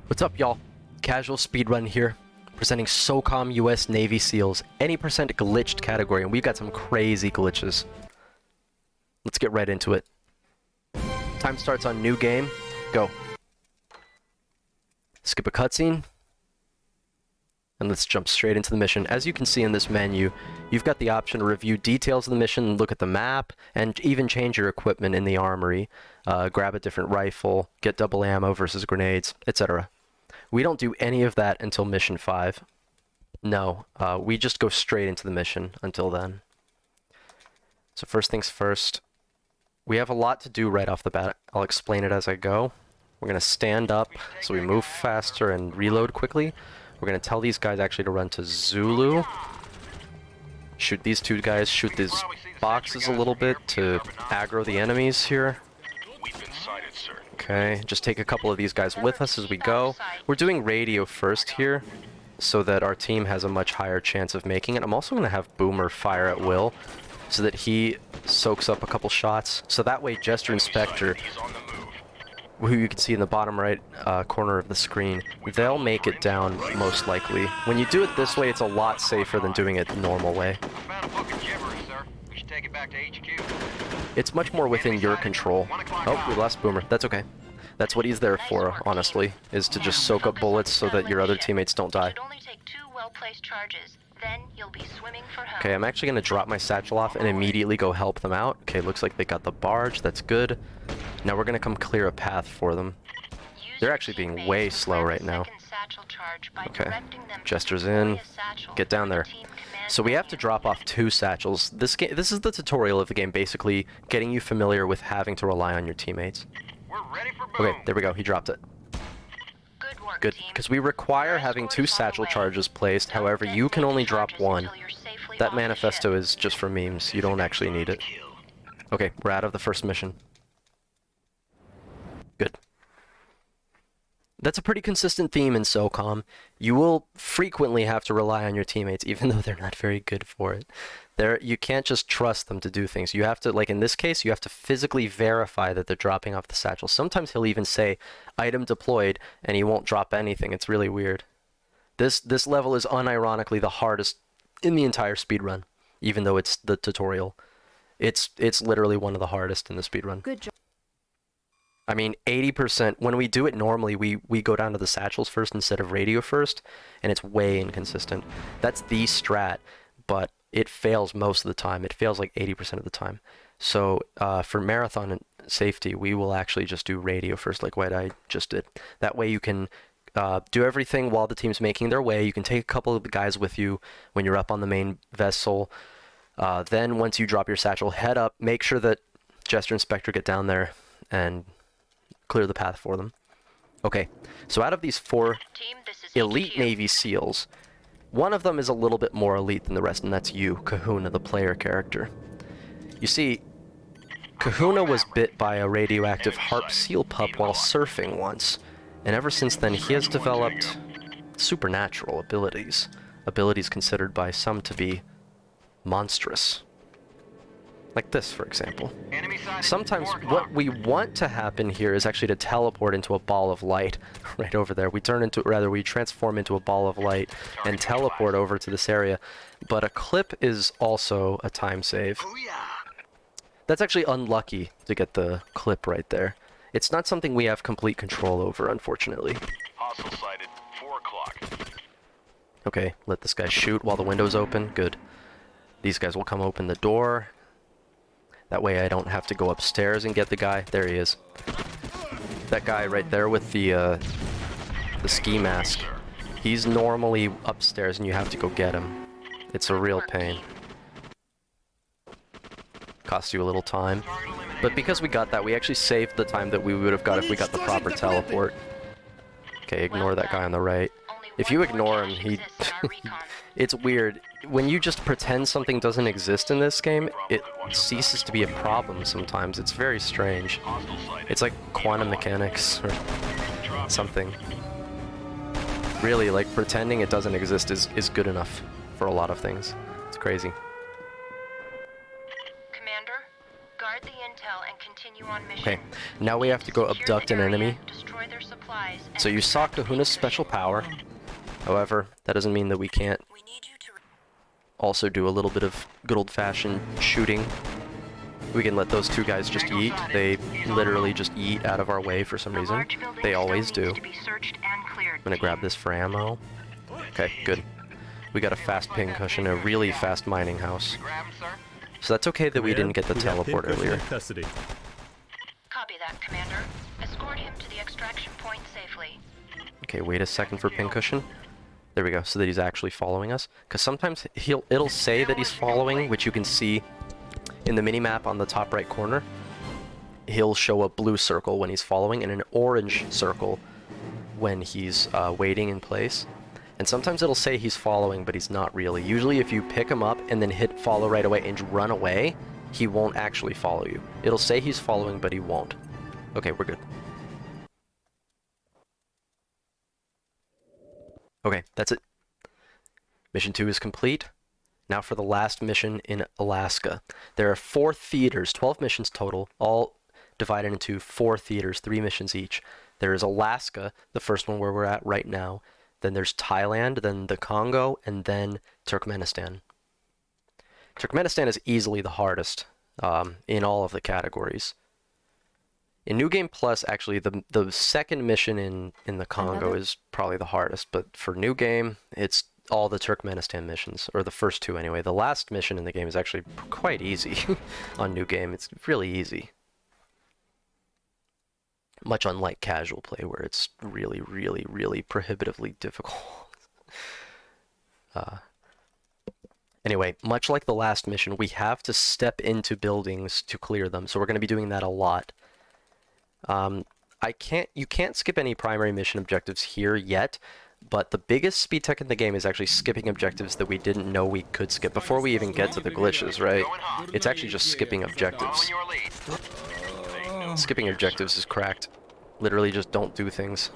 What's up, y'all? Casual Speedrun here, presenting SOCOM US Navy SEALs, any percent glitched category, and we've got some crazy glitches. Let's get right into it. Time starts on new game. Go. Skip a cutscene. And let's jump straight into the mission. As you can see in this menu, you've got the option to review details of the mission, look at the map, and even change your equipment in the armory. Grab a different rifle, get double ammo versus grenades, etc. We don't do any of that until mission 5. No, we just go straight into the mission until then. So first things first, we have a lot to do right off the bat. I'll explain it as I go. We're going to stand up so we move faster and reload quickly. We're going to tell these guys actually to run to Zulu. Shoot these two guys, shoot these boxes a little bit to aggro the enemies here. Okay, just take a couple of these guys with us as we go. We're doing radio first here, so that our team has a much higher chance of making it. I'm also going to have Boomer fire at will, so that he soaks up a couple shots. So that way Jester and Spectre, who you can see in the bottom right corner of the screen, they'll make it down most likely. When you do it this way, it's a lot safer than doing it the normal way. It's much more within your control. Oh, we lost Boomer. That's okay. That's what he's there for, honestly, is to just soak up bullets so that your other teammates don't die. Okay, I'm actually going to drop my satchel off and immediately go help them out. Okay, looks like they got the barge. That's good. Now we're going to come clear a path for them. They're actually being way slow right now. Okay, Jester's in. Get down there. So we have to drop off 2 satchels. This is the tutorial of the game, basically getting you familiar with having to rely on your teammates. Okay, there we go. He dropped it. Good, because we require having 2 satchel charges placed. However, you can only drop 1. That manifesto is just for memes. You don't actually need it. Okay, we're out of the first mission. Good. That's a pretty consistent theme in SOCOM. You will frequently have to rely on your teammates, even though they're not very good for it. You can't just trust them to do things. You have to, like in this case, you have to physically verify that they're dropping off the satchel. Sometimes he'll even say, item deployed, and he won't drop anything. It's really weird. This level is unironically the hardest in the entire speedrun, even though it's the tutorial. It's literally one of the hardest in the speedrun. Good job. I mean, 80%, when we do it normally, we go down to the satchels first instead of radio first, and it's way inconsistent. That's the strat, but it fails most of the time. It fails like 80% of the time. So for marathon and safety, we will actually just do radio first, like what I just did. That way you can do everything while the team's making their way. You can take a couple of the guys with you when you're up on the main vessel. Then once you drop your satchel, head up, make sure that Jester and Spectre get down there, and clear the path for them. Okay, so out of these 4 elite Navy SEALs, one of them is a little bit more elite than the rest, and that's you, Kahuna, the player character. You see, Kahuna was bit by a radioactive harp seal pup while surfing once, and ever since then he has developed supernatural abilities. Abilities considered by some to be monstrous. Like this, for example. Sometimes what we want to happen here is actually to teleport into a ball of light right over there. We transform into a ball of light and teleport over to this area. But a clip is also a time save. That's actually unlucky to get the clip right there. It's not something we have complete control over, unfortunately. Hostile sighted, 4 o'clock. Okay, let this guy shoot while the window's open. Good. These guys will come open the door. That way I don't have to go upstairs and get the guy. There he is. That guy right there with the ski mask. He's normally upstairs and you have to go get him. It's a real pain. Costs you a little time. But because we got that, we actually saved the time that we would have got if we got the proper teleport. Okay, ignore that guy on the right. If you ignore him, it's weird. When you just pretend something doesn't exist in this game, it ceases to be a problem sometimes. It's very strange. It's like quantum mechanics or something. Really, like pretending it doesn't exist is good enough for a lot of things. It's crazy. Commander, guard the intel and continue on mission. Okay, now we have to go abduct an enemy. So you saw Kahuna's special power. However, that doesn't mean that we can't also do a little bit of good old-fashioned shooting. We can let those two guys just yeet. They literally just yeet out of our way for some reason. They always do. I'm gonna grab this for ammo. Okay, good. We got a fast ping cushion, a really fast mining house. So that's okay that we didn't get the teleport earlier. Custody. Copy that, Commander. Escort him to the extraction point safely. Okay, wait a second for ping cushion. There we go, so that he's actually following us. Because sometimes it'll say that he's following, which you can see in the minimap on the top right corner. He'll show a blue circle when he's following and an orange circle when he's waiting in place. And sometimes it'll say he's following, but he's not really. Usually if you pick him up and then hit follow right away and run away, he won't actually follow you. It'll say he's following, but he won't. Okay, we're good. Okay, that's it. Mission 2 is complete. Now for the last mission in Alaska. There are 4 theaters, 12 missions total, all divided into 4 theaters, 3 missions each. There is Alaska, the first one where we're at right now. Then there's Thailand, then the Congo, and then Turkmenistan. Turkmenistan is easily the hardest in all of the categories. In New Game Plus, actually, the second mission in the Congo is probably the hardest, but for New Game, it's all the Turkmenistan missions, or the first 2 anyway. The last mission in the game is actually quite easy on New Game. It's really easy. Much unlike casual play, where it's really, really, really prohibitively difficult. Anyway, much like the last mission, we have to step into buildings to clear them, so we're going to be doing that a lot. You can't skip any primary mission objectives here yet, but the biggest speed tech in the game is actually skipping objectives that we didn't know we could skip before we even get to the glitches, right? It's actually just skipping objectives. Skipping objectives is cracked. Literally just don't do things.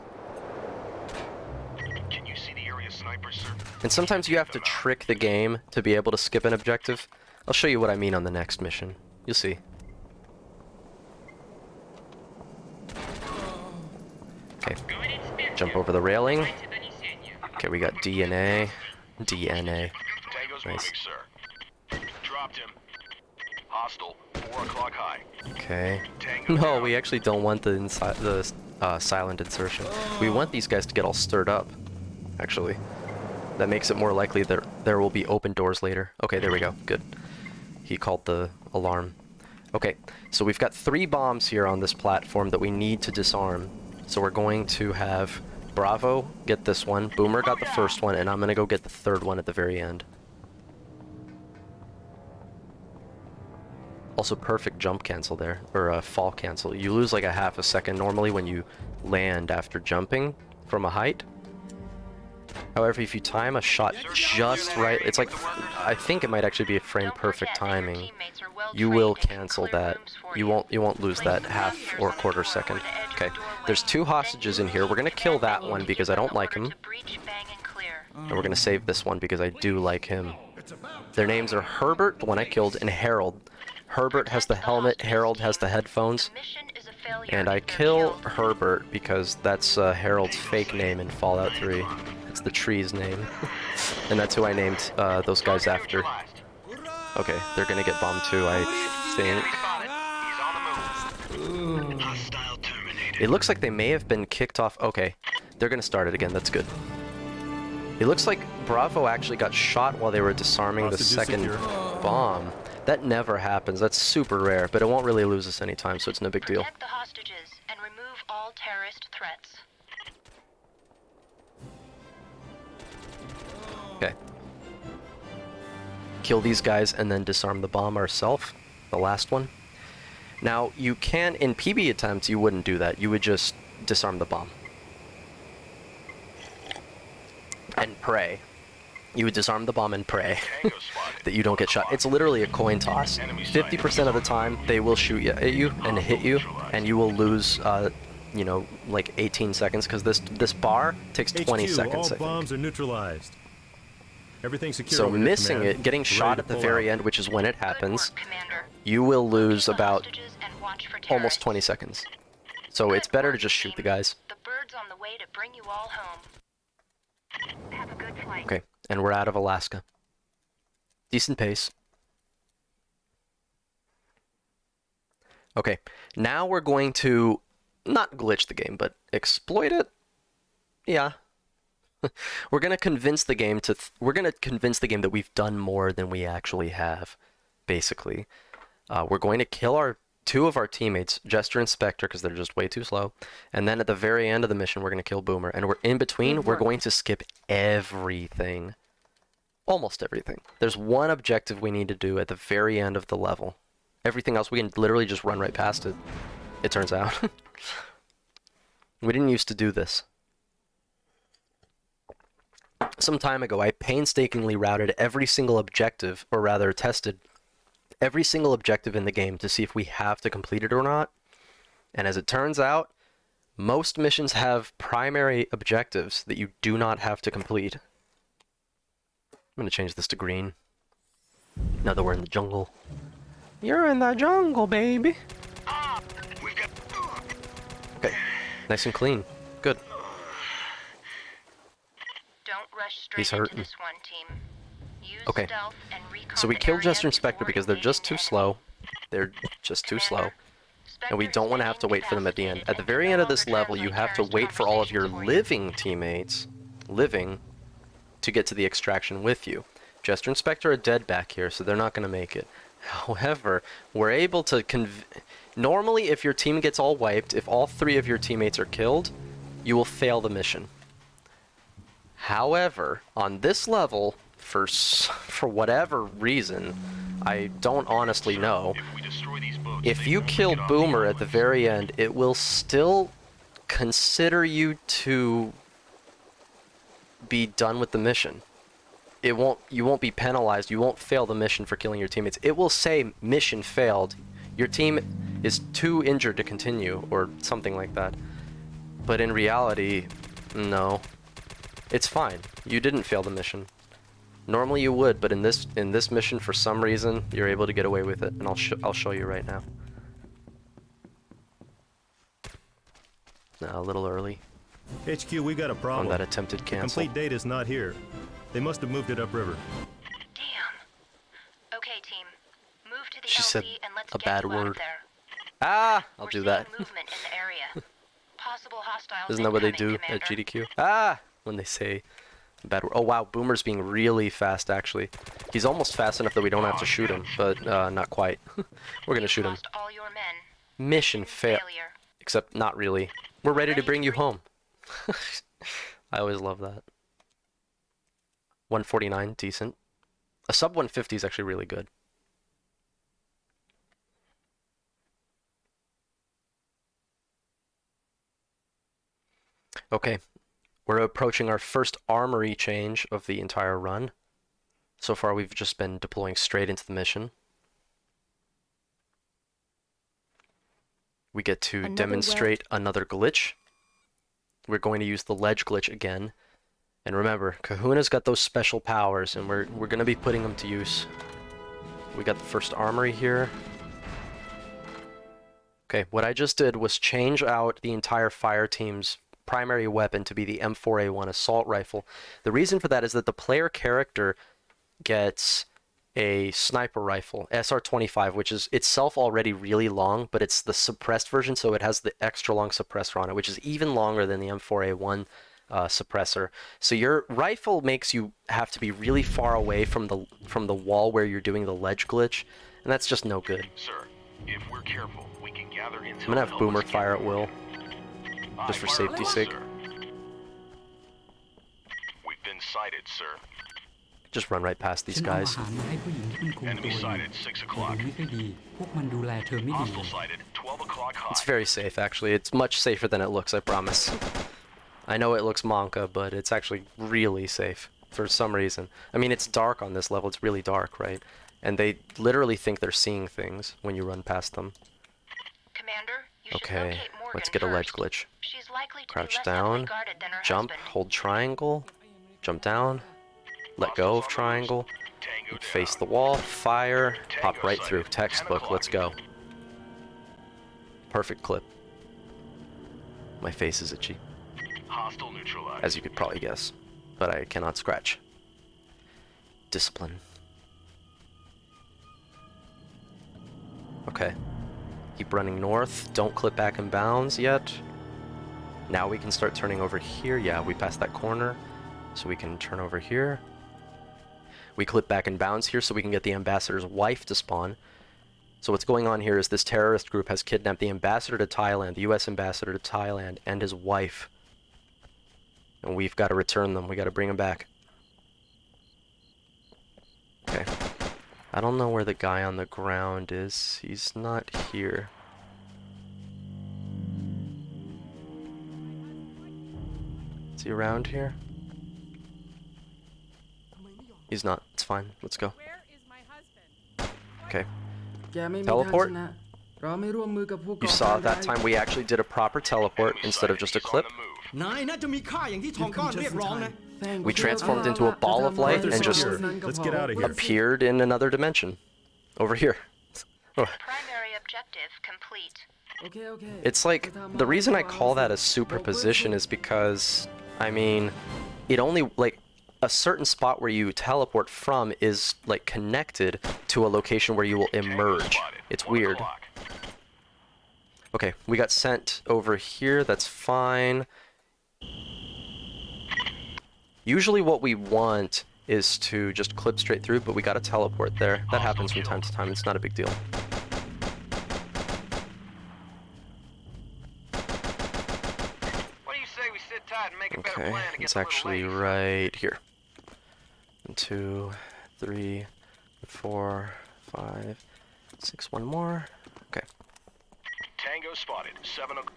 Can you see the area sniper, sir? And sometimes you have to trick the game to be able to skip an objective. I'll show you what I mean on the next mission. You'll see. Okay, jump over the railing. Okay, we got DNA. DNA. Tango's Nice. moving, sir. Dropped him. Hostile. 4 o'clock high. Okay. Tango No, down. we actually don't want the silent insertion. We want these guys to get all stirred up, actually. That makes it more likely that there will be open doors later. Okay, there we go. Good. He called the alarm. Okay, so we've got 3 bombs here on this platform that we need to disarm. So we're going to have Bravo get this one, Boomer got the first one, and I'm gonna go get the 3rd one at the very end. Also, perfect jump cancel there, or fall cancel. You lose like a half a second normally when you land after jumping from a height. However, if you time a shot just right, it's like, I think it might actually be a frame perfect timing. You will cancel that. You won't lose that half or quarter second. Okay, there's 2 hostages in here. We're gonna kill that one because I don't like him. And we're gonna save this one because I do like him. Their names are Herbert, the one I killed, and Harold. Herbert has the helmet, Harold has the headphones. And I kill Herbert because that's Harold's fake name in Fallout 3. It's the tree's name. And that's who I named those guys after. Okay, they're gonna get bombed too, I think. It looks like they may have been kicked off. Okay, they're gonna start it again, that's good. It looks like Bravo actually got shot while they were disarming the second bomb. That never happens, that's super rare, but it won't really lose us any time, so it's no big deal. Protect the hostages and remove all terrorist threats. Okay. Kill these guys and then disarm the bomb ourselves, the last one. Now, you can, in PB attempts, you wouldn't do that. You would just disarm the bomb. And pray. You would disarm the bomb and pray that you don't get shot. It's literally a coin toss. 50% of the time, they will shoot at you and hit you, and you will lose, you know, like 18 seconds, because this bar takes 20 HQ, seconds, all I think. bombs are neutralized. Everything secure. So over here, missing Command. it, getting Ready shot to at the pull very out. end, which is when it happens, Good work, Commander. you will lose Keep the about hostages and watch for almost terrorists. 20 seconds. So it's better to just shoot the guys. The bird Word's on the way to bring you all home. Have a good flight. Okay, and we're out of Alaska. Decent pace. Okay, now we're going to not glitch the game, but exploit it. Yeah. We're gonna convince the game that we've done more than we actually have, basically. We're going to kill two of our teammates, Jester and Spectre, because they're just way too slow. And then at the very end of the mission, we're going to kill Boomer. And in between, we're going to skip everything. Almost everything. There's one objective we need to do at the very end of the level. Everything else, we can literally just run right past it, it turns out. We didn't used to do this. Some time ago, I painstakingly routed every single objective, or rather tested every single objective in the game to see if we have to complete it or not. And as it turns out, most missions have primary objectives that you do not have to complete. I'm going to change this to green. Now that we're in the jungle. You're in the jungle, baby. Okay, nice and clean. Good. Don't rush straight He's into hurting. this one, team. Use Okay. stealth and recon So we the kill area Jester and Spectre before because they're just too engaging slow. They're just too slow. Commander, And we don't want to have to wait for them at the end. At the very end of this level, you have to wait for all of your living teammates, to get to the extraction with you. Jester and Spectre are dead back here, so they're not going to make it. However, we're able to normally, if your team gets all wiped, if all 3 of your teammates are killed, you will fail the mission. However, on this level, for whatever reason, I don't honestly know, If we destroy these boats, if they you won't kill get off the Boomer at the islands. very end, it will still consider you to be done with the mission. You won't be penalized. You won't fail the mission for killing your teammates. It will say mission failed. Your team is too injured to continue, or something like that. But in reality, no. It's fine. You didn't fail the mission. Normally you would, but in this mission, for some reason, you're able to get away with it, and I'll show you right now. A little early HQ, we got a on problem. that attempted The cancel. complete data's not here. They must have moved it upriver. Damn. Okay, team. Move to the She LZ said and let's a get bad you out of word. there. Ah, I'll We're do seeing that. movement in the area. Possible hostiles Isn't that what they incoming, do at Commander. GDQ? Ah, when they say a bad word. Oh wow, Boomer's being really fast actually. He's almost fast enough that we don't have to shoot him, but not quite. We're gonna You've shoot him. lost all your men. Mission fail. Failure. Except not really. We're ready to bring you home. I always love that. 149, decent. A sub 150 is actually really good. Okay, we're approaching our first armory change of the entire run. So far we've just been deploying straight into the mission. We get to demonstrate another glitch. We're going to use the ledge glitch again. And remember, Kahuna's got those special powers, and we're going to be putting them to use. We got the first armory here. Okay, what I just did was change out the entire fire team's primary weapon to be the M4A1 assault rifle. The reason for that is that the player character gets a sniper rifle, SR-25, which is itself already really long, but it's the suppressed version, so it has the extra long suppressor on it, which is even longer than the M4A1 suppressor. So your rifle makes you have to be really far away from the wall where you're doing the ledge glitch, and that's just no good. Sir, if we're careful, we can gather intel. I'm gonna have Boomer fire at will, just for Aye, fire safety's away, sake. sir. We've been sighted, sir. Just run right past these ฉันเอาอา guys. หารมาให้ผู้หญิงที่มันคุมตัว Enemy อยู่ sighted, 6 แต่ o'clock. ดูไม่ค่อยดี พวกมันดูแลเธอไม่ดีเล Hostile ย sighted, 12 o'clock high. It's very safe, actually. It's much safer than it looks, I promise. I know it looks Monka, but it's actually really safe for some reason. I mean, it's dark on this level. It's really dark, right? And they literally think they're seeing things when you run past them. Commander, you should Okay, locate Morgan let's get a ledge first. glitch. She's likely to Crouch be less down, heavily guarded than her jump, husband. hold triangle, jump down, let go of triangle, Tango face down. the wall, fire, pop Tango right through. sighted, 10 Textbook, o'clock. let's go. Perfect clip. My face is itchy. Hostile neutralized. as you could probably guess, but I cannot scratch. Discipline. Okay. Keep running north. Don't clip back in bounds yet. Now we can start turning over here. Yeah, we passed that corner, so we can turn over here. We clip back in bounds here so we can get the ambassador's wife to spawn. So what's going on here is this terrorist group has kidnapped the ambassador to Thailand, the US ambassador to Thailand, and his wife. And we've got to return them. We got to bring them back. Okay. I don't know where the guy on the ground is. He's not here. Is he around here? He's not. It's fine. Let's go. Where is my husband? Okay. Teleport. You saw that time we actually did a proper teleport instead of just a clip. นายน่าจะมีค่าอย่างที่ทองก้อนเรียกร้องนะ We transformed into a ball of light and just Let's get out of here. appeared in another dimension. Over here. Oh. Primary objective complete. It's like, the reason I call that a superposition is because, I mean, it only, like, a certain spot where you teleport from is, like, connected to a location where you will emerge. It's weird. Okay, we got sent over here, that's fine. Usually what we want is to just clip straight through, but we gotta teleport there. That happens from time to time, it's not a big deal. What do you say we sit tight and make a better Okay, plan to get it's the little actually ladies? right here. 1, 2, 3, 4, 5, 6, one more. Okay. Tango spotted. 7 o'clock.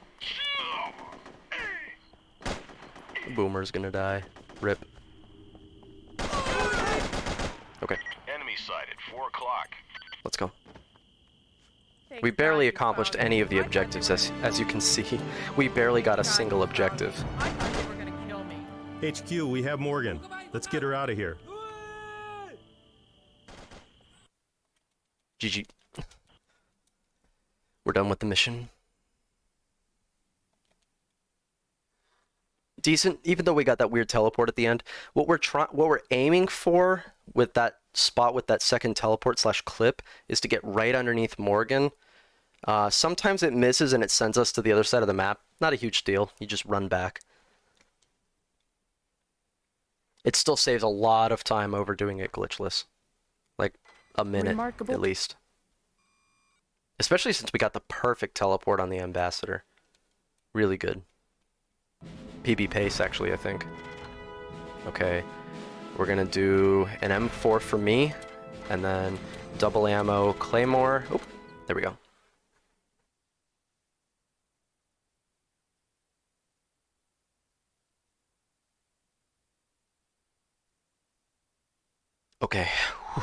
Boomer's gonna die. Rip. Okay, Enemy sighted. 4 o'clock. let's go. Thank We barely God you accomplished found any me. of the I thought objectives, they were- as you can see. We barely got a God, single you found objective. me. I thought they were gonna kill me. HQ, we have Morgan. Let's get her out of here. GG. We're done with the mission. Decent, even though we got that weird teleport at the end. What we're aiming for with that spot with that second teleport / clip is to get right underneath Morgan. Sometimes it misses and it sends us to the other side of the map. Not a huge deal. You just run back. It still saves a lot of time over doing it glitchless. Like a minute Remarkable. at least. Especially since we got the perfect teleport on the ambassador. Really good. PB pace, actually, I think. Okay, we're gonna do an M4 for me, and then double ammo Claymore. Oh, there we go. Okay. Whew.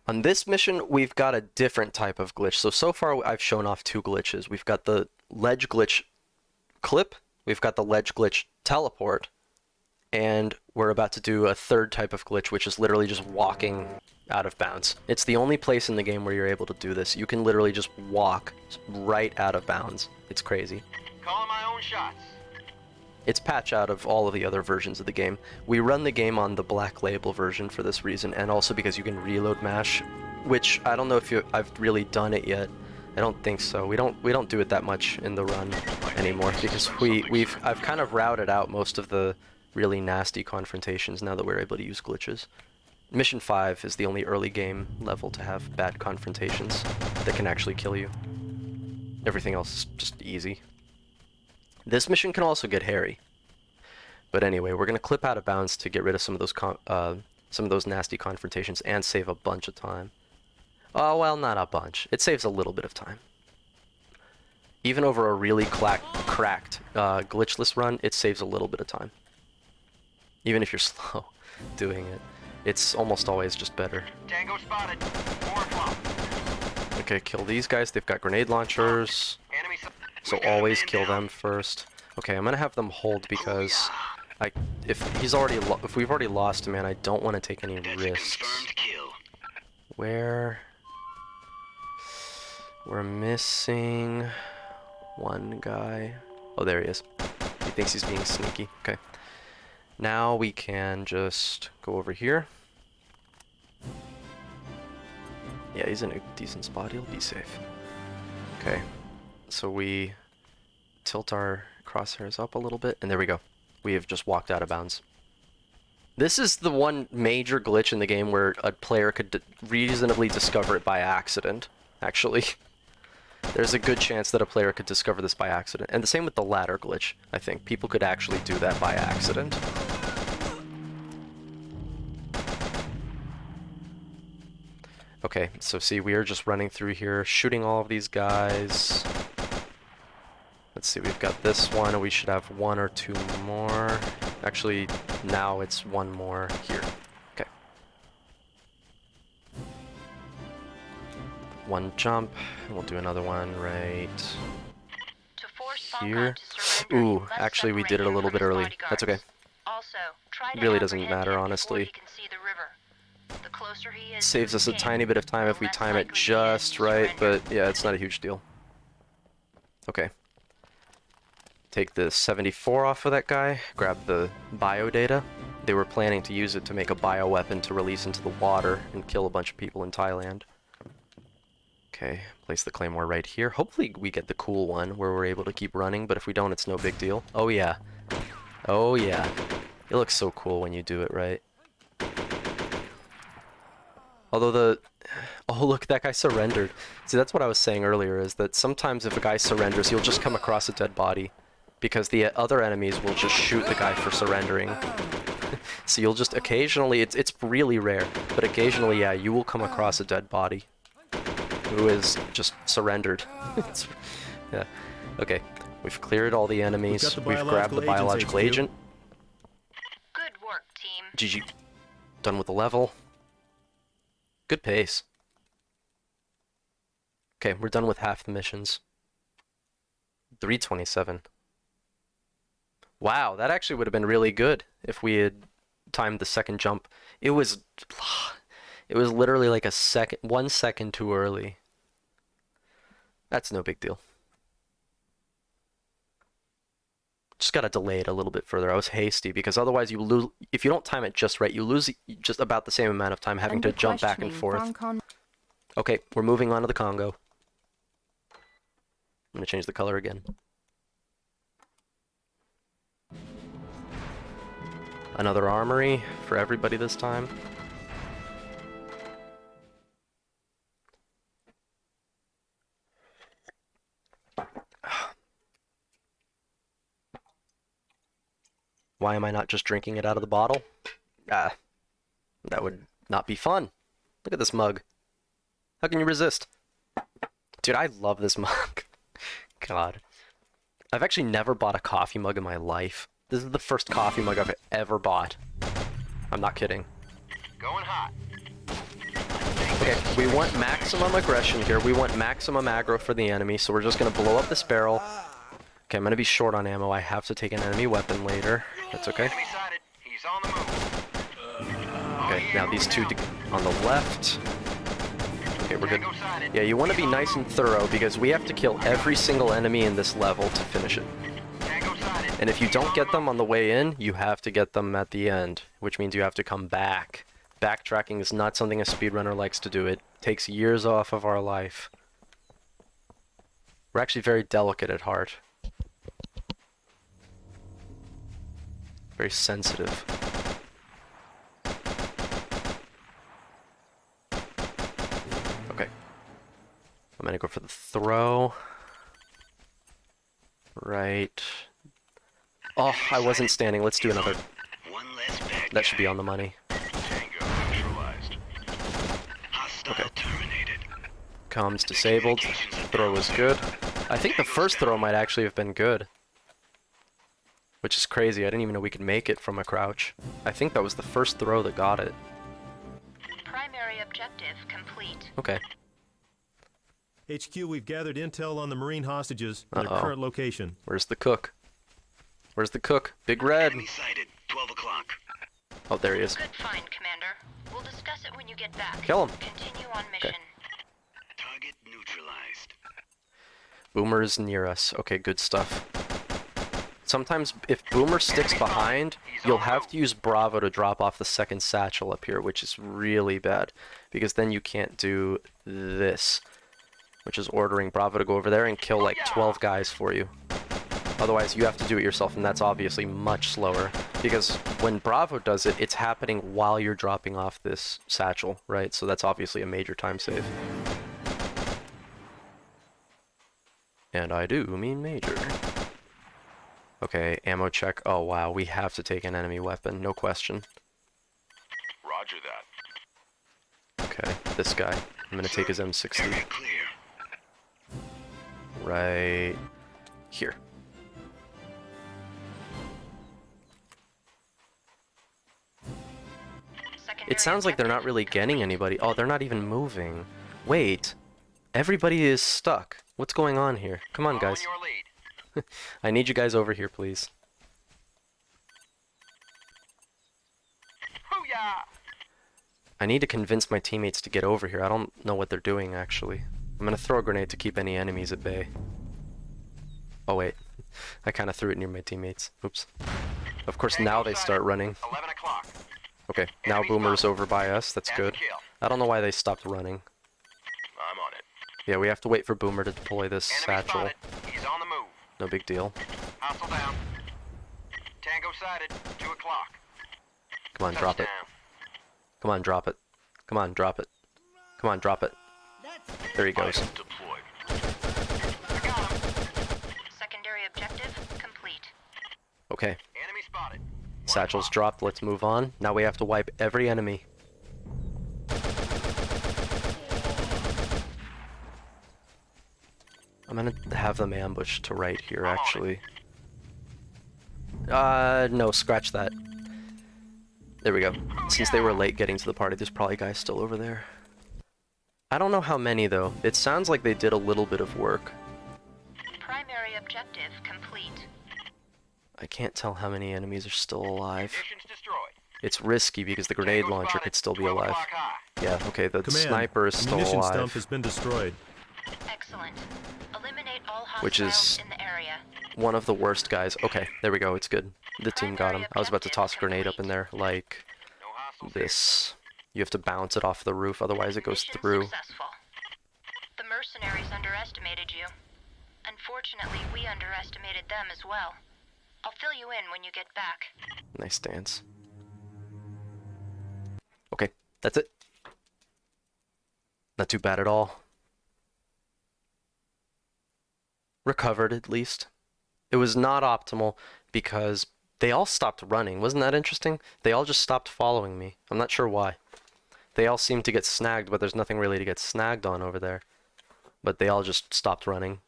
On this mission, we've got a different type of glitch. So far, I've shown off 2 glitches. We've got the ledge glitch clip, we've got the ledge glitch teleport, and we're about to do a third type of glitch, which is literally just walking out of bounds. It's the only place in the game where you're able to do this. You can literally just walk right out of bounds. It's crazy. Calling my own shots. It's patch out of all of the other versions of the game. We run the game on the Black Label version for this reason, and also because you can reload mash, which I don't know if I've really done it yet. I don't think so. We don't do it that much in the run anymore because I've kind of routed out most of the really nasty confrontations now that we're able to use glitches. Mission 5 is the only early game level to have bad confrontations that can actually kill you. Everything else is just easy. This mission can also get hairy. But anyway, we're gonna clip out of bounds to get rid of some of those nasty confrontations and save a bunch of time. Oh, well, not a bunch. It saves a little bit of time. Even over a really cracked glitchless run, it saves a little bit of time. Even if you're slow doing it, it's almost always just better. Tango spotted. 4 o'clock. Okay, kill these guys. They've got grenade launchers. Enemy So always kill them first. Okay, I'm gonna have them hold because if we've already lost him, man, I don't want to take any risks. kill. Where we're missing one guy. Oh, there he is. He thinks he's being sneaky. Okay. Now we can just go over here. Yeah, he's in a decent spot. He'll be safe. Okay. So we tilt our crosshairs up a little bit, and there we go. We have just walked out of bounds. This is the one major glitch in the game where a player could reasonably discover it by accident, actually. There's a good chance that a player could discover this by accident. And the same with the ladder glitch, I think. People could actually do that by accident. Okay, so see, we are just running through here, shooting all of these guys. Let's see, we've got this one. We should have one or two more. Actually, now it's one more here. Okay. One jump, and we'll do another one right To force here. SOCOM to surrender, you Ooh, must actually we separate did it a him little from bit his early. bodyguards. That's okay. Also, try to Really doesn't apprehend matter, him honestly. before he can see the river. The closer he is to Saves us a escape, tiny bit of time if the we less time it likely he is just to right, surrender. but yeah, it's not a huge deal. Okay. Take the 74 off of that guy, grab the bio data. They were planning to use it to make a bio weapon to release into the water and kill a bunch of people in Thailand. Okay, place the claymore right here. Hopefully we get the cool one where we're able to keep running, but if we don't, it's no big deal. Oh yeah. Oh yeah. It looks so cool when you do it right. Although the... Oh look, that guy surrendered. See, that's what I was saying earlier, is that sometimes if a guy surrenders, you'll just come across a dead body. Because the other enemies will just shoot the guy for surrendering. So you'll just occasionally, it's really rare, but occasionally, yeah, you will come across a dead body who is just surrendered. Yeah. Okay, we've cleared all the enemies. We've got the We've grabbed the biological biological agents, agent. Good work, team. GG. Done with the level. Good pace. Okay, we're done with half the missions. 327. Wow, that actually would have been really good if we had timed the second jump. It was literally like 1 second too early. That's no big deal. Just gotta delay it a little bit further. I was hasty because otherwise you lose. If you don't time it just right, you lose just about the same amount of time having to jump back and forth. Okay, we're moving on to the Congo. I'm gonna change the color again. Another armory for everybody this time. Why am I not just drinking it out of the bottle? Ah, that would not be fun. Look at this mug. How can you resist? Dude, I love this mug. God. I've actually never bought a coffee mug in my life. This is the first coffee mug I've ever bought. I'm not kidding. Going hot. Okay, we want maximum aggression here. We want maximum aggro for the enemy, so we're just gonna blow up this barrel. Okay, I'm gonna be short on ammo. I have to take an enemy weapon later. That's okay. Enemy sighted. He's on the move. Okay, now these two on the left. Okay, we're good. Tango sighted. Yeah, you want to be nice and thorough because we have to kill every single enemy in this level to finish it. Tango sighted. And if you don't get them on the way in, you have to get them at the end, which means you have to come back. Backtracking is not something a speedrunner likes to do. It takes years off of our life. We're actually very delicate at heart. Very sensitive. Okay. I'm gonna go for the throw. Right. Oh, I wasn't standing. Let's do another. One less bad That should be on the money. Tango neutralized. Hostile Okay. terminated. Comms disabled. Throw was good. I think the first throw might actually have been good. Which is crazy. I didn't even know we could make it from a crouch. I think that was the first throw that got it. Primary objective complete. Okay. HQ, we've gathered intel on the Marine hostages and their Uh-oh. current location. Where's the cook? Where's the cook? Big Red. Enemy sighted. 12 o'clock. Oh, there he is. Good find, Commander. We'll discuss it when you get back. Kill him. Continue on mission. Target neutralized. Boomer is near us. Okay, good stuff. Sometimes if Boomer sticks behind, you'll have to use Bravo to drop off the second satchel up here, which is really bad, because then you can't do this, which is ordering Bravo to go over there and kill like 12 guys for you. Otherwise, you have to do it yourself, and that's obviously much slower, because when Bravo does it, it's happening while you're dropping off this satchel, right? So that's obviously a major time save. And I do mean major. Okay, ammo check. Oh wow, we have to take an enemy weapon, no question. Roger that. Okay, this guy. I'm gonna take his M60. Right here. It sounds like they're not really getting anybody. Oh, they're not even moving. Wait. Everybody is stuck. What's going on here? Come on, guys. Following your lead. I need you guys over here, please. Hoo-yah! I need to convince my teammates to get over here. I don't know what they're doing, actually. I'm gonna throw a grenade to keep any enemies at bay. Oh, wait. I kind of threw it near my teammates. Oops. Of course, now they start running. 11 o'clock. Okay, now Boomer's over by us. That's good. I don't know why they stopped running. I'm on it. Yeah, we have to wait for Boomer to deploy this Enemy satchel. spotted. He's on the move. No big deal. Hostile down. Tango sighted. 2 o'clock. Come on, drop it. Come on, drop it. Come on, drop it. Come on, drop it. There he goes. Deployed. I got him. Secondary objective complete. Okay, Enemy spotted. 1 satchel's o'clock. dropped. Let's move on. Now we have to wipe every enemy. I'm gonna have them ambushed to right here, actually. No, scratch that. There we go. Since they were late getting to the party, there's probably guys still over there. I don't know how many, though. It sounds like they did a little bit of work. Primary objective complete. I can't tell how many enemies are still alive. Conditions destroyed. It's risky because the grenade Tango launcher spotted. could still be 12 alive. o'clock high. Yeah, okay, the Command, sniper is the still munition stump alive, has been destroyed. Excellent. Eliminate all Which is- hostiles in the area. one of the worst guys. Okay, there we go, it's good. The team got him. I was about to toss a grenade up in there, like No hostiles this. You have to bounce it off the roof, otherwise it goes Mission through. Successful. The mercenaries underestimated you. Unfortunately, we underestimated them as well. I'll fill you in when you get back. Nice stance. Okay, that's it. Not too bad at all. Recovered, at least. It was not optimal because they all stopped running. Wasn't that interesting? They all just stopped following me. I'm not sure why. They all seem to get snagged, but there's nothing really to get snagged on over there. But they all just stopped running.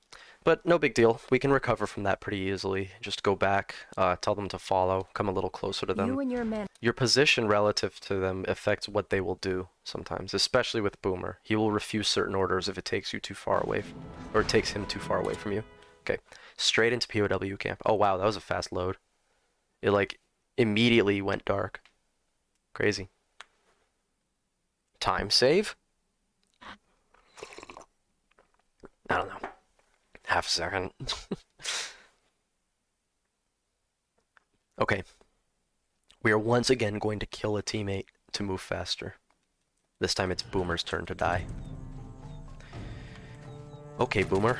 But no big deal. We can recover from that pretty easily. Just go back, tell them to follow, come a little closer to them. You and your men. Your position relative to them affects what they will do sometimes, especially with Boomer. He will refuse certain orders if it takes you too far away, or it takes him too far away from you. Okay, straight into POW camp. Oh wow, that was a fast load. It like immediately went dark. Crazy. Time save? I don't know. Half a second. Okay. We are once again going to kill a teammate to move faster. This time it's Boomer's turn to die. Okay, Boomer.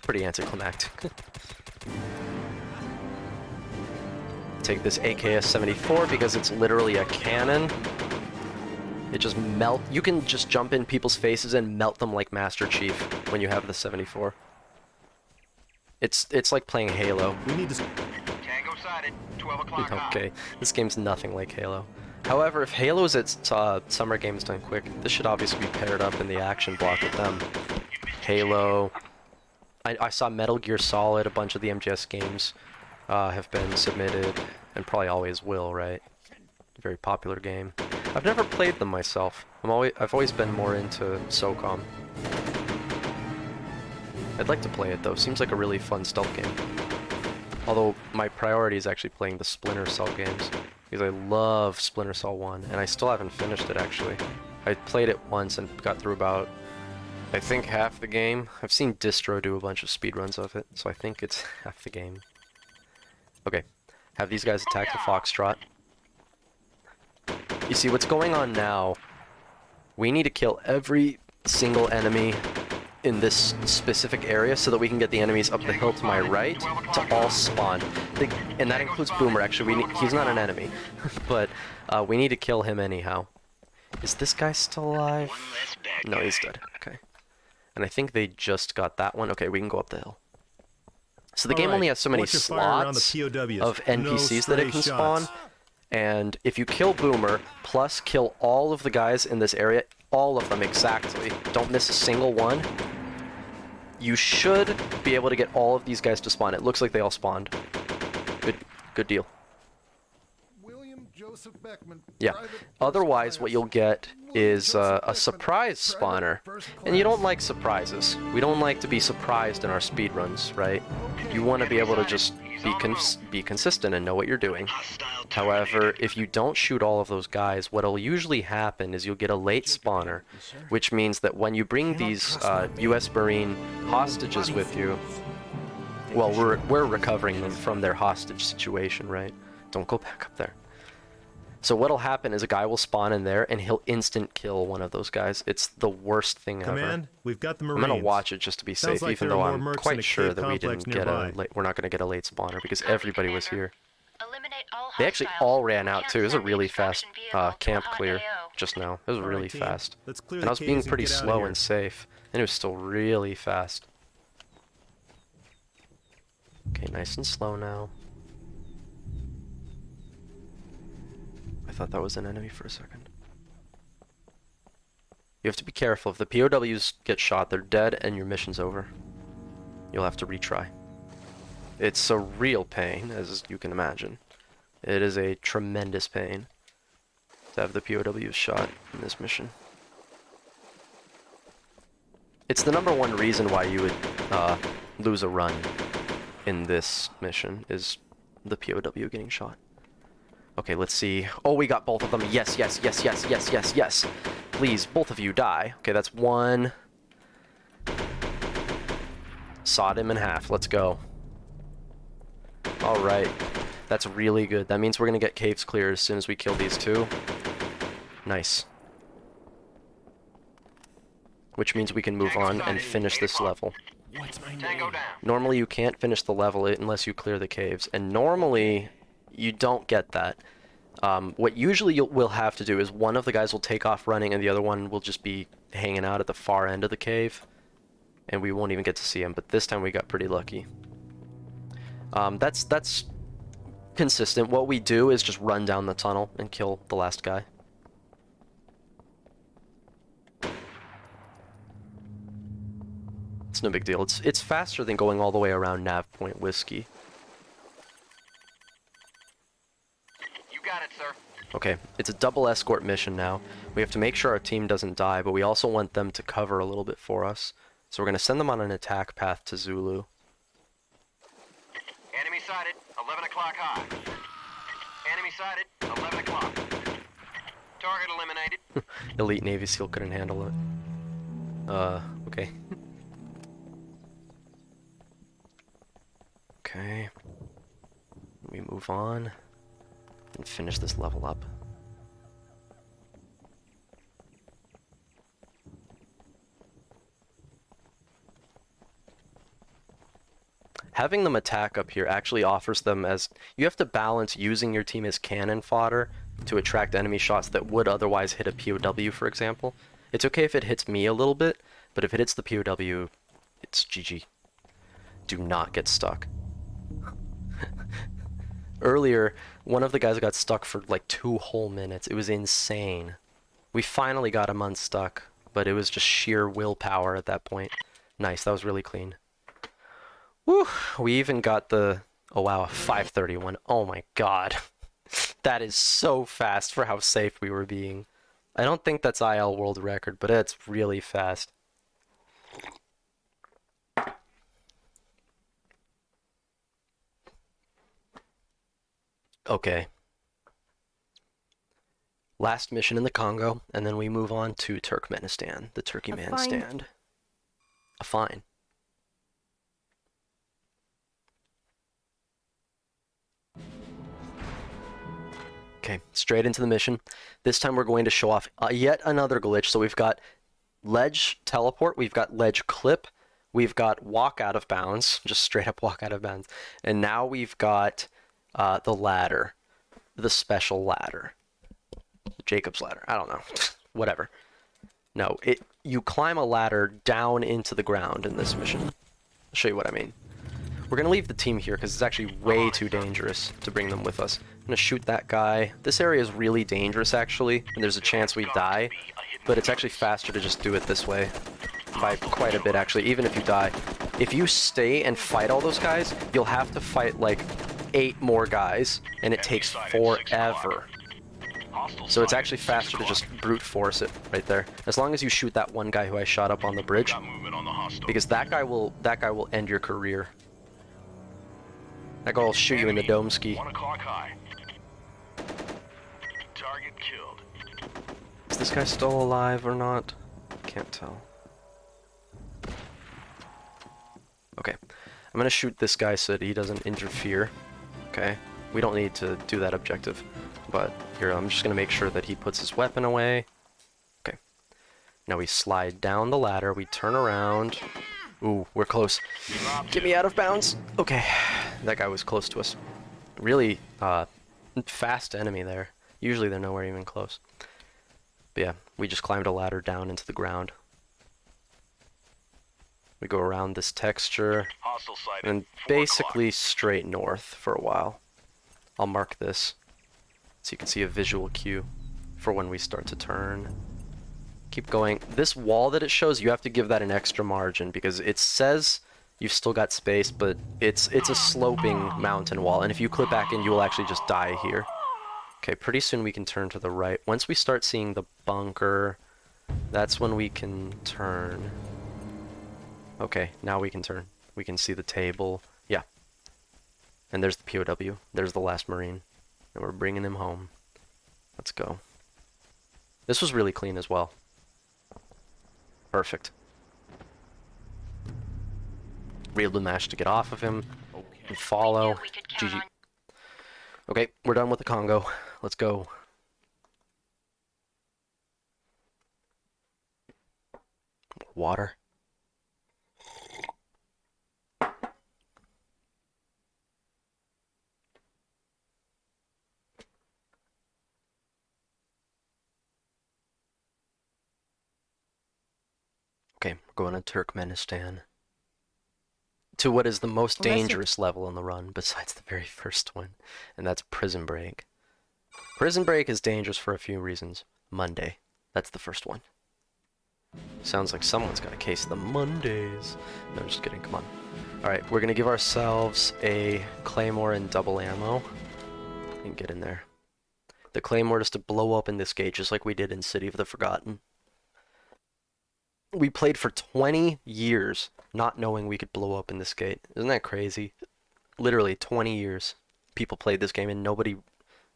Pretty anticlimactic. Take this AKS-74 because it's literally a cannon. It just you can just jump in people's faces and melt them like Master Chief when you have the 74. It's like playing Halo. We need to... Tango sighted. 12 o'clock high. Okay, this game's nothing like Halo. However, if Halo's at Summer Games Done Quick, this should obviously be paired up in the action block with them. Halo. I saw Metal Gear Solid, a bunch of the MGS games have been submitted, and probably always will, right? Very popular game. I've never played them myself. I've always been more into SOCOM. I'd like to play it though. Seems like a really fun stealth game. Although my priority is actually playing the Splinter Cell games because I love Splinter Cell 1, and I still haven't finished it actually. I played it once and got through about, I think, half the game. I've seen Distro do a bunch of speedruns of it, so I think it's half the game. Okay, have these guys attack the Foxtrot. You see, what's going on now, we need to kill every single enemy in this specific area so that we can get the enemies up the hill to my right to all spawn. And that includes Boomer, actually. He's not an enemy, but we need to kill him anyhow. Is this guy still alive? No, he's dead. Okay. And I think they just got that one. Okay, we can go up the hill. So the game only has so many slots of NPCs that it can spawn. And if you kill Boomer, plus kill all of the guys in this area, all of them exactly, don't miss a single one, you should be able to get all of these guys to spawn. It looks like they all spawned. Good deal. Yeah. Otherwise, what you'll get is a surprise spawner. And you don't like surprises. We don't like to be surprised in our speedruns, right? You want to be able to just be consistent and know what you're doing. However, if you don't shoot all of those guys, what'll usually happen is you'll get a late spawner, which means that when you bring these U.S. Marine hostages with you, well, we're recovering them from their hostage situation, right? Don't go back up there. So what'll happen is a guy will spawn in there and he'll instant kill one of those guys. It's the worst thing ever. Command, we've got the Marines. I'm gonna watch it just to be safe, like even there though are more I'm mercs in quite a sure cave that we didn't complex get nearby. we're not gonna get a late spawner because everybody was here. Eliminate all They actually hostiles. all ran out Can't too. It was a send the really fast extraction vehicle to camp a hot clear AO. just now. It was All right, really team. fast. Let's clear And the I was being caves and pretty get outta slow here. and safe. And it was still really fast. Okay, nice and slow now. I thought that was an enemy for a second. You have to be careful. If the POWs get shot, they're dead and your mission's over. You'll have to retry. It's a real pain, as you can imagine. It is a tremendous pain to have the POWs shot in this mission. It's the #1 reason why you would lose a run in this mission, is the POW getting shot. Okay, let's see. Oh, we got both of them. Yes, yes, yes, yes, yes, yes, yes. Please, both of you die. Okay, that's one. Sawed him in half. Let's go. Alright. That's really good. That means we're going to get caves clear as soon as we kill these two. Nice. Which means we can move on and finish this level. Tango down. Normally you can't finish the level unless you clear the caves. And normally you don't get that. What usually we'll have to do is one of the guys will take off running and the other one will just be hanging out at the far end of the cave. And we won't even get to see him, but this time we got pretty lucky. That's consistent. What we do is just run down the tunnel and kill the last guy. It's no big deal. It's faster than going all the way around Nav Point Whiskey. You got it, sir. Okay, it's a double escort mission now. We have to make sure our team doesn't die, but we also want them to cover a little bit for us. So we're going to send them on an attack path to Zulu. Enemy sighted. 11 o'clock high. Enemy sighted. 11 o'clock. Target eliminated. Elite Navy SEAL couldn't handle it. Okay. Okay. We move on and finish this level up. Having them attack up here actually offers them as... You have to balance using your team as cannon fodder to attract enemy shots that would otherwise hit a POW, for example. It's okay if it hits me a little bit, but if it hits the POW, it's GG. Do not get stuck. Earlier, one of the guys got stuck for like 2 whole minutes. It was insane. We finally got him unstuck, but it was just sheer willpower at that point. Nice, that was really clean. Woo! We even got the... Oh wow, 531. Oh my god. That is so fast for how safe we were being. I don't think that's IL world record, but it's really fast. Okay. Last mission in the Congo, and then we move on to Turkmenistan, the Turkey Man stand. A fine. Okay, straight into the mission. This time we're going to show off yet another glitch. So we've got ledge teleport, we've got ledge clip, we've got walk out of bounds, just straight up walk out of bounds, and now we've got the ladder, the special ladder, Jacob's ladder. I don't know, whatever. No, you climb a ladder down into the ground in this mission. I'll show you what I mean. We're gonna leave the team here because it's actually way too dangerous to bring them with us. I'm gonna shoot that guy. This area is really dangerous actually, and there's a chance we die, but it's actually faster to just do it this way. By quite a bit actually, even if you die. If you stay and fight all those guys, you'll have to fight like 8 more guys, and it takes forever. So it's actually faster to just brute force it right there. As long as you shoot that one guy who I shot up on the bridge, because that guy will end your career. That guy will shoot you in the dome ski. 1 o'clock high. Target killed. Is this guy still alive or not? Can't tell. Okay, I'm gonna shoot this guy so that he doesn't interfere. Okay, we don't need to do that objective, but here I'm just gonna make sure that he puts his weapon away. Okay, now we slide down the ladder, we turn around. Ooh, we're close. Get me out of bounds. Okay, that guy was close to us. Really fast enemy there. Usually they're nowhere even close. But yeah, we just climbed a ladder down into the ground. We go around this texture and basically straight north for a while. I'll mark this so you can see a visual cue for when we start to turn. Keep going. This wall that it shows, you have to give that an extra margin because it says you've still got space, but it's a sloping mountain wall, and if you clip back in, you will actually just die here. Okay, pretty soon we can turn to the right. Once we start seeing the bunker, that's when we can turn. Okay, now we can turn. We can see the table. Yeah. And there's the POW. There's the last Marine. And we're bringing him home. Let's go. This was really clean as well. Perfect. Real Lumash to get off of him. And follow. GG. Okay, we're done with the Congo. Let's go. Water. Okay, we're going to Turkmenistan. To what is the most dangerous level in the run, besides the very first one, and that's Prison Break. Prison Break is dangerous for a few reasons. Monday, that's the first one. Sounds like someone's got a case of the Mondays. No, just kidding, come on. Alright, we're gonna give ourselves a Claymore and double ammo. And get in there. The Claymore is to blow open this gate, just like we did in City of the Forgotten. We played for 20 years not knowing we could blow open this gate. Isn't that crazy? Literally 20 years. People played this game and nobody,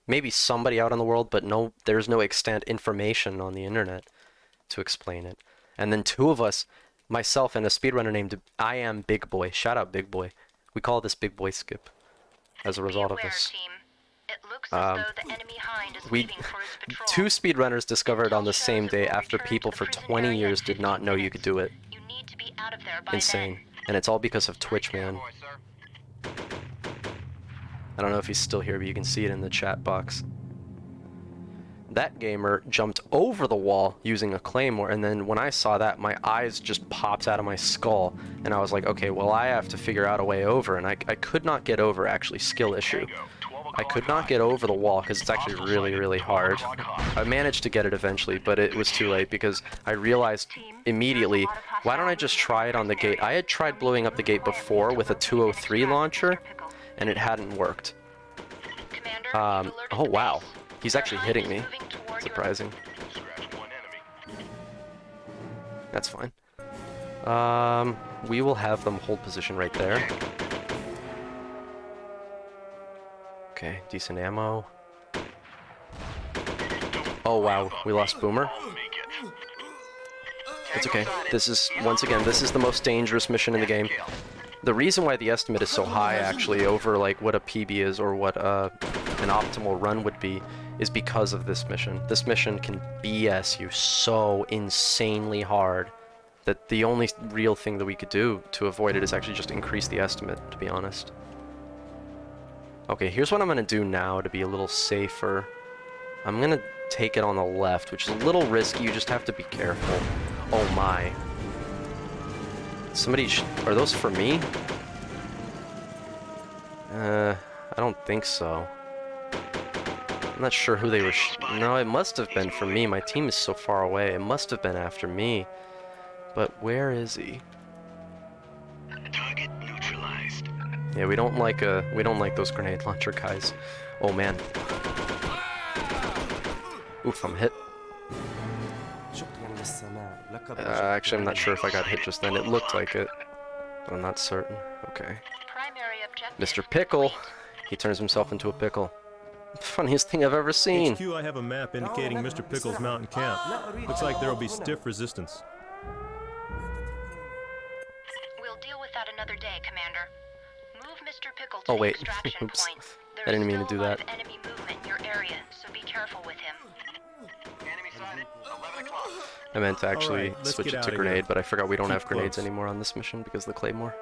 maybe somebody out in the world, but no, there's no extant information on the internet to explain it. And then 2 of us, myself and a speedrunner named I Am Big Boy, shout out Big Boy. We call this Big Boy Skip as a result of this. It looks as though the enemy hind is We, leaving for his patrol. 2 speedrunners discovered on the same day after people for 20 years did not know you could do it. You need to be out of there by Insane. then. And it's all because of Twitch, man. Boy, sir. I don't know if he's still here, but you can see it in the chat box. That gamer jumped over the wall using a claymore, and then when I saw that, my eyes just popped out of my skull, and I was like, okay, well, I have to figure out a way over, and I could not get over, actually, skill issue. I could not get over the wall, because it's actually really, really hard. I managed to get it eventually, but it was too late, because I realized immediately, why don't I just try it on the gate? I had tried blowing up the gate before with a 203 launcher, and it hadn't worked. Commander, Oh wow, he's actually hitting me. Surprising. That's fine. We will have them hold position right there. Okay, decent ammo. Oh wow, we lost Boomer. It's okay. This is, once again, this is the most dangerous mission in the game. The reason why the estimate is so high, actually, over like what a PB is or what an optimal run would be, is because of this mission. This mission can BS you so insanely hard that the only real thing that we could do to avoid it is actually just increase the estimate, to be honest. Okay, here's what I'm gonna do now to be a little safer. I'm gonna take it on the left, which is a little risky. You just have to be careful. Oh my. Somebody are those for me? I don't think so. I'm not sure who they were no, it must have been for me. My team is so far away. It must have been after me. But where is he? Target neutralized. Yeah, we don't like those grenade launcher guys. Oh man. Oof, I'm hit. Actually, I'm not sure if I got hit just then. It looked like it. But I'm not certain. Okay. Primary objective. Mr. Pickle. He turns himself into a pickle. Funniest thing I've ever seen. HQ, I have a map indicating Mr. Pickle's mountain camp. Looks like there'll be stiff resistance. We'll deal with that another day, Commander. Move Mr. Pickle to Oh the wait. extraction Oops. point. I didn't mean to do There's that. still a lot of enemy movement in your area, so be careful with him. Enemy sighted. 11 o'clock. I meant to actually Alright, let's switch get it to outta here. grenade, but I forgot we don't Keep have grenades close. anymore on this mission because of the Claymore.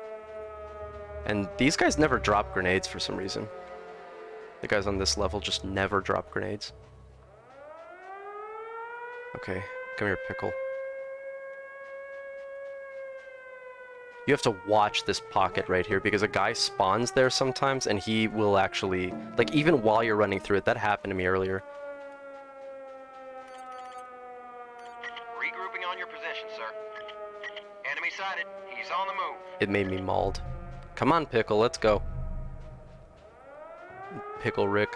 And these guys never drop grenades for some reason. The guys on this level just never drop grenades. Okay, come here, Pickle. You have to watch this pocket right here because a guy spawns there sometimes and he will actually, like even while you're running through it, that happened to me earlier. Regrouping on your position, sir. Enemy sighted. He's on the move. It made me mauled. Come on, Pickle, let's go. Pickle Rick.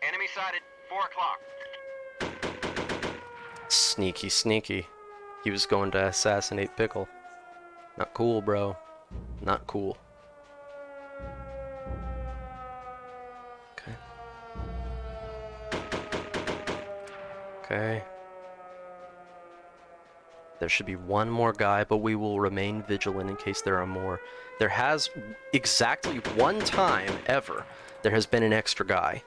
Enemy sighted. 4 o'clock. Sneaky, sneaky. He was going to assassinate Pickle. Not cool, bro. Not cool. Okay. Okay. There should be one more guy, but we will remain vigilant in case there are more. There has exactly one time ever there has been an extra guy.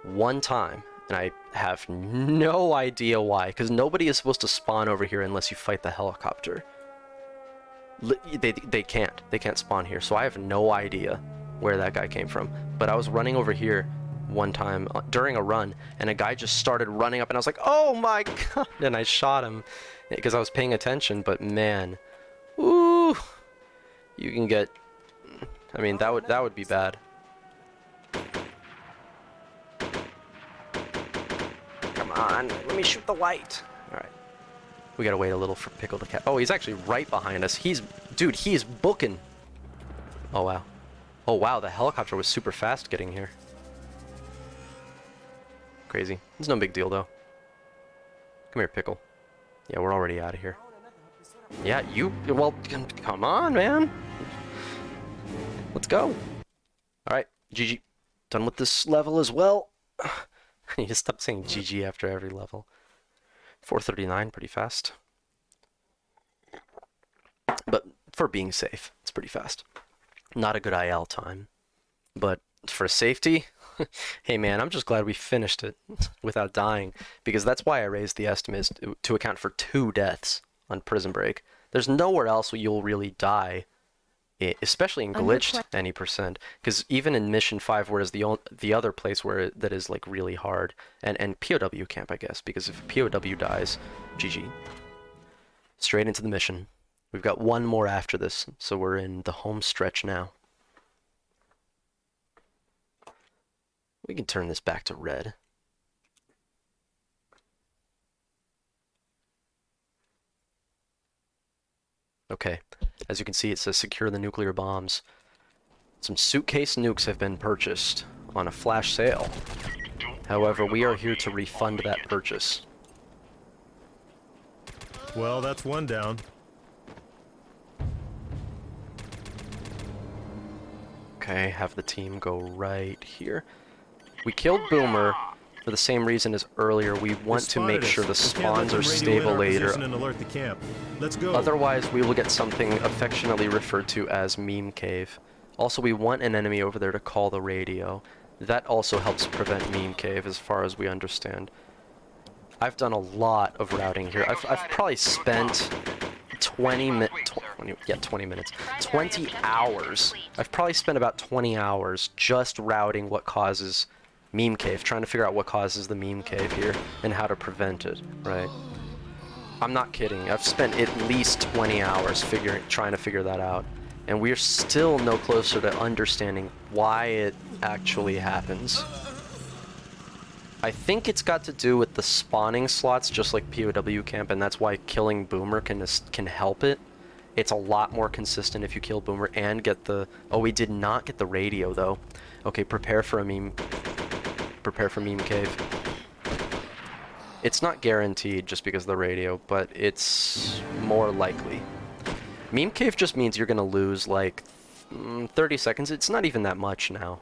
One time. And I have no idea why, because nobody is supposed to spawn over here unless you fight the helicopter. They can't. They can't spawn here, so I have no idea where that guy came from. But I was running over here one time during a run, and a guy just started running up, and I was like, oh my god, and I shot him because I was paying attention, but man, ooh, you can get, I mean, that would be bad. Come on, let me shoot the light. All right, we gotta wait a little for Pickle to catch. Oh, he's actually right behind us. Dude, he is booking. Oh wow. Oh wow, the helicopter was super fast getting here. Crazy. It's no big deal though. Come here, Pickle. Yeah, we're already out of here. Yeah, well, come on, man. Let's go. Alright, GG. Done with this level as well. I need to stop saying GG after every level. 4:39, pretty fast. But for being safe, it's pretty fast. Not a good IL time. But for safety, hey man, I'm just glad we finished it without dying. Because that's why I raised the estimates to account for 2 deaths on Prison Break. There's nowhere else where you'll really die, especially in glitched any percent. Because even in Mission 5, whereas the other place where that is like really hard, and POW camp, I guess, because if POW dies, GG. Straight into the mission. We've got one more after this, so we're in the home stretch now. We can turn this back to red. Okay, as you can see, it says secure the nuclear bombs. Some suitcase nukes have been purchased on a flash sale. However, we are here to refund that purchase. Well, that's one down. Okay, have the team go right here. We killed Boomer. For the same reason as earlier, we want to make sure the spawns are stable later. And alert the camp. Let's go. Otherwise, we will get something affectionately referred to as meme cave. Also, we want an enemy over there to call the radio. That also helps prevent meme cave, as far as we understand. I've done a lot of routing here. I've probably spent 20 minutes. 20 hours. I've probably spent about 20 hours just routing what causes meme cave, trying to figure out what causes the meme cave here and how to prevent it, right? I'm not kidding. I've spent at least 20 hours trying to figure that out. And we're still no closer to understanding why it actually happens. I think it's got to do with the spawning slots, just like POW camp, and that's why killing Boomer can help it. It's a lot more consistent if you kill Boomer and get the... Oh, we did not get the radio, though. Okay, prepare for a meme. Prepare for meme cave. It's not guaranteed just because of the radio, but it's more likely. Meme cave just means you're gonna lose like 30 seconds. It's not even that much now,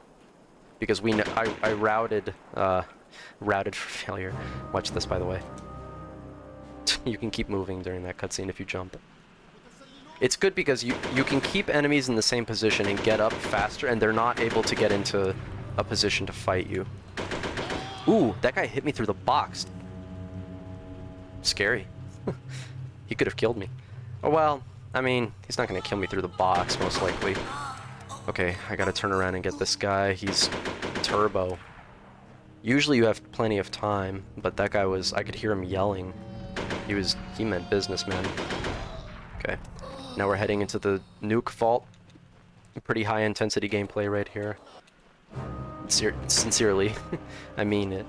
because we know I routed for failure. Watch this, by the way. You can keep moving during that cutscene if you jump. It's good because you can keep enemies in the same position and get up faster, and they're not able to get into a position to fight you. Ooh, that guy hit me through the box. Scary. He could have killed me. Oh well. I mean, he's not going to kill me through the box, most likely. Okay, I gotta turn around and get this guy. He's turbo. Usually you have plenty of time, but that guy was... I could hear him yelling. He meant business, man. Okay. Now we're heading into the nuke vault. Pretty high-intensity gameplay right here. Sincerely. I mean it.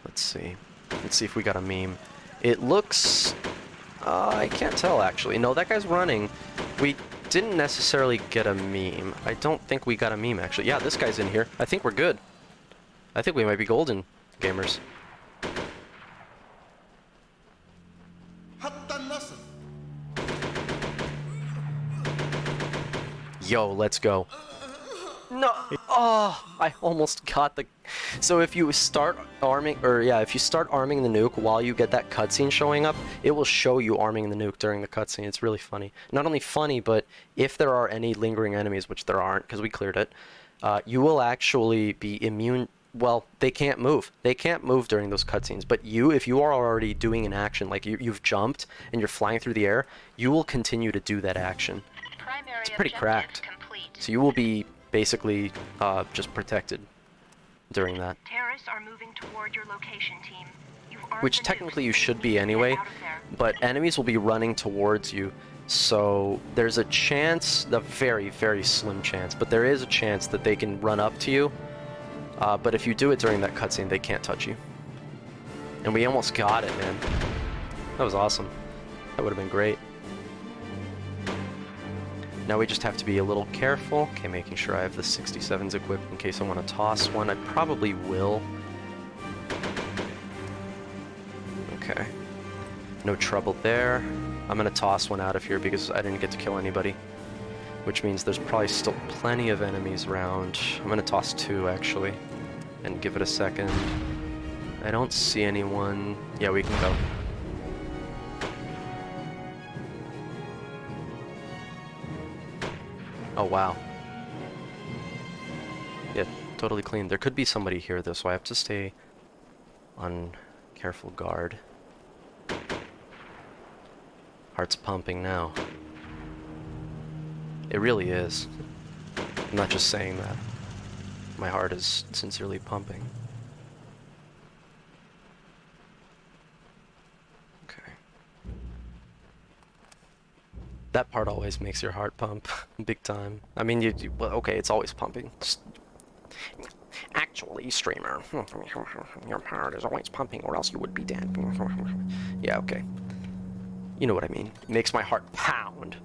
Let's see. Let's see if we got a meme. It looks... I can't tell, actually. No, that guy's running. We didn't necessarily get a meme. I don't think we got a meme, actually. Yeah, this guy's in here. I think we're good. I think we might be golden, gamers. Yo, let's go. No! Oh, I almost got the... So if you start arming, if you start arming the nuke while you get that cutscene showing up, it will show you arming the nuke during the cutscene. It's really funny. Not only funny, but if there are any lingering enemies, which there aren't, because we cleared it, you will actually be immune... Well, they can't move. They can't move during those cutscenes. But if you are already doing an action, like you've jumped and you're flying through the air, you will continue to do that action. It's pretty cracked. So you will be basically just protected during that. Terrorists are moving toward your location, team. Which technically you should be anyway, but enemies will be running towards you. So there's a chance, a very, very slim chance, but there is a chance that they can run up to you. But if you do it during that cutscene, they can't touch you. And we almost got it, man. That was awesome. That would have been great. Now we just have to be a little careful. Okay, making sure I have the 67s equipped in case I want to toss one. I probably will. Okay. No trouble there. I'm going to toss one out of here because I didn't get to kill anybody. Which means there's probably still plenty of enemies around. I'm going to toss two, actually. And give it a second. I don't see anyone. Yeah, we can go. Oh, wow. Yeah, totally clean. There could be somebody here, though, so I have to stay on careful guard. Heart's pumping now. It really is. I'm not just saying that. My heart is sincerely pumping. Okay. That part always makes your heart pump, big time. I mean, well, okay, it's always pumping. Actually, streamer, your heart is always pumping, or else you would be dead. Yeah, okay. You know what I mean. It makes my heart pound.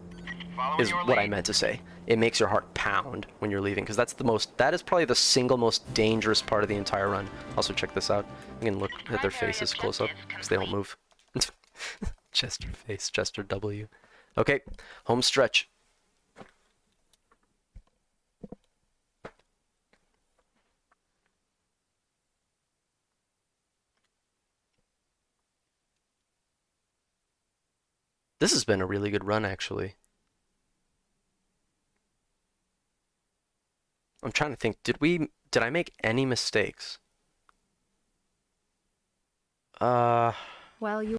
Is what I meant to say. It makes your heart pound when you're leaving, because that is probably the single most dangerous part of the entire run. Also, check this out. You can look at their faces close up, because they don't move. Chester face, Chester W. Okay, home stretch. This has been a really good run, actually. I'm trying to think, did I make any mistakes? Well, you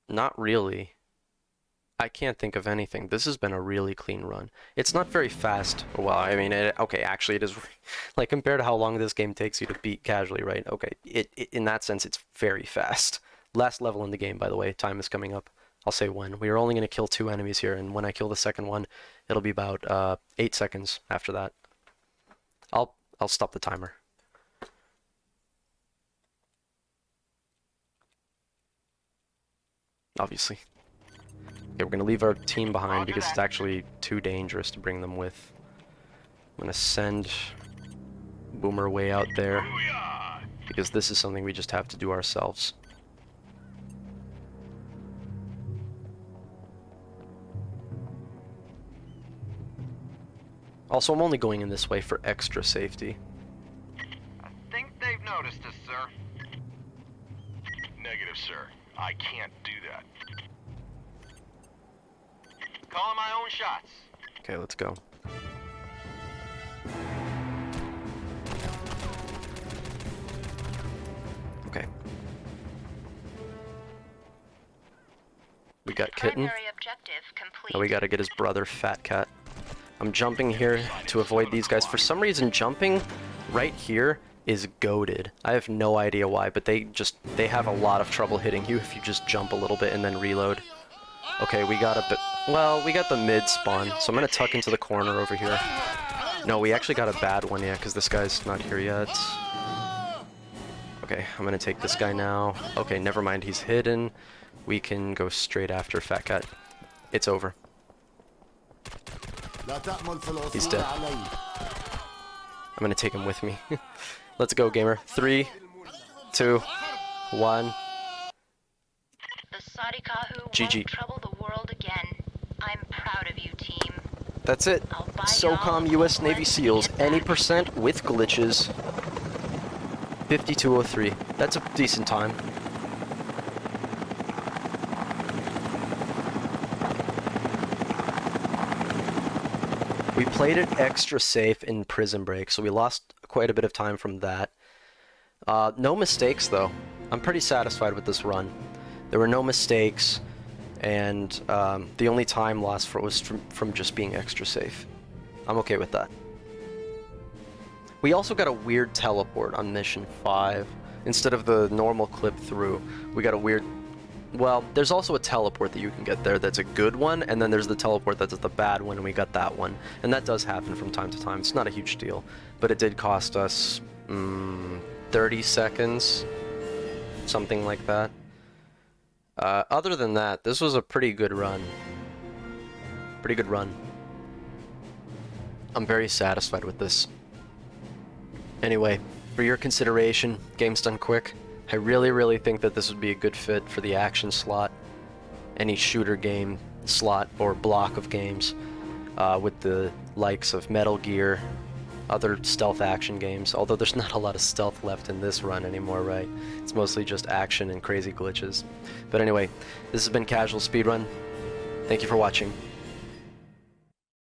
Not really. I can't think of anything. This has been a really clean run. It's not very fast. Well, I mean, okay, actually it is, like, compared to how long this game takes you to beat casually, right? Okay, in that sense, it's very fast. Last level in the game, by the way. Time is coming up. I'll say when. We are only going to kill 2 enemies here, and when I kill the second one, it'll be about 8 seconds after that. I'll stop the timer. Obviously. Okay, we're going to leave our team behind because it's actually too dangerous to bring them with. I'm going to send Boomer way out there because this is something we just have to do ourselves. Also, I'm only going in this way for extra safety. I think they've noticed us, sir. Negative, sir. I can't do that. Calling my own shots. Okay, let's go. Okay. We got Kitten. Primary objective complete. Now we gotta get his brother, Fat Cat. I'm jumping here to avoid these guys. For some reason, jumping right here is goated. I have no idea why, but they have a lot of trouble hitting you if you just jump a little bit and then reload. Okay, we got we got the mid spawn, so I'm gonna tuck into the corner over here. No, we actually got a bad one, yeah, because this guy's not here yet. Okay, I'm gonna take this guy now. Okay, never mind, he's hidden. We can go straight after Fat Cat. It's over. He's dead. I'm gonna take him with me. Let's go, gamer. 3, 2, 1. The Sadikahu GG. won't trouble the world again. I'm proud of you, team. That's it. I'll buy SOCOM y'all US Navy once SEALs. you get Any back. percent with glitches. 5203. That's a decent time. We played it extra safe in Prison Break, so we lost quite a bit of time from that. No mistakes, though. I'm pretty satisfied with this run. There were no mistakes, and the only time lost was from just being extra safe. I'm okay with that. We also got a weird teleport on Mission 5. Instead of the normal clip through, we got a weird... Well, there's also a teleport that you can get there that's a good one, and then there's the teleport that's the bad one, and we got that one. And that does happen from time to time. It's not a huge deal, but it did cost us 30 seconds, something like that. Other than that, this was a pretty good run. Pretty good run. I'm very satisfied with this. Anyway, for your consideration, game's done quick. I really think that this would be a good fit for the action slot, any shooter game slot or block of games, with the likes of Metal Gear, other stealth action games, although there's not a lot of stealth left in this run anymore, right? It's mostly just action and crazy glitches. But anyway, this has been Casual Speedrun. Thank you for watching.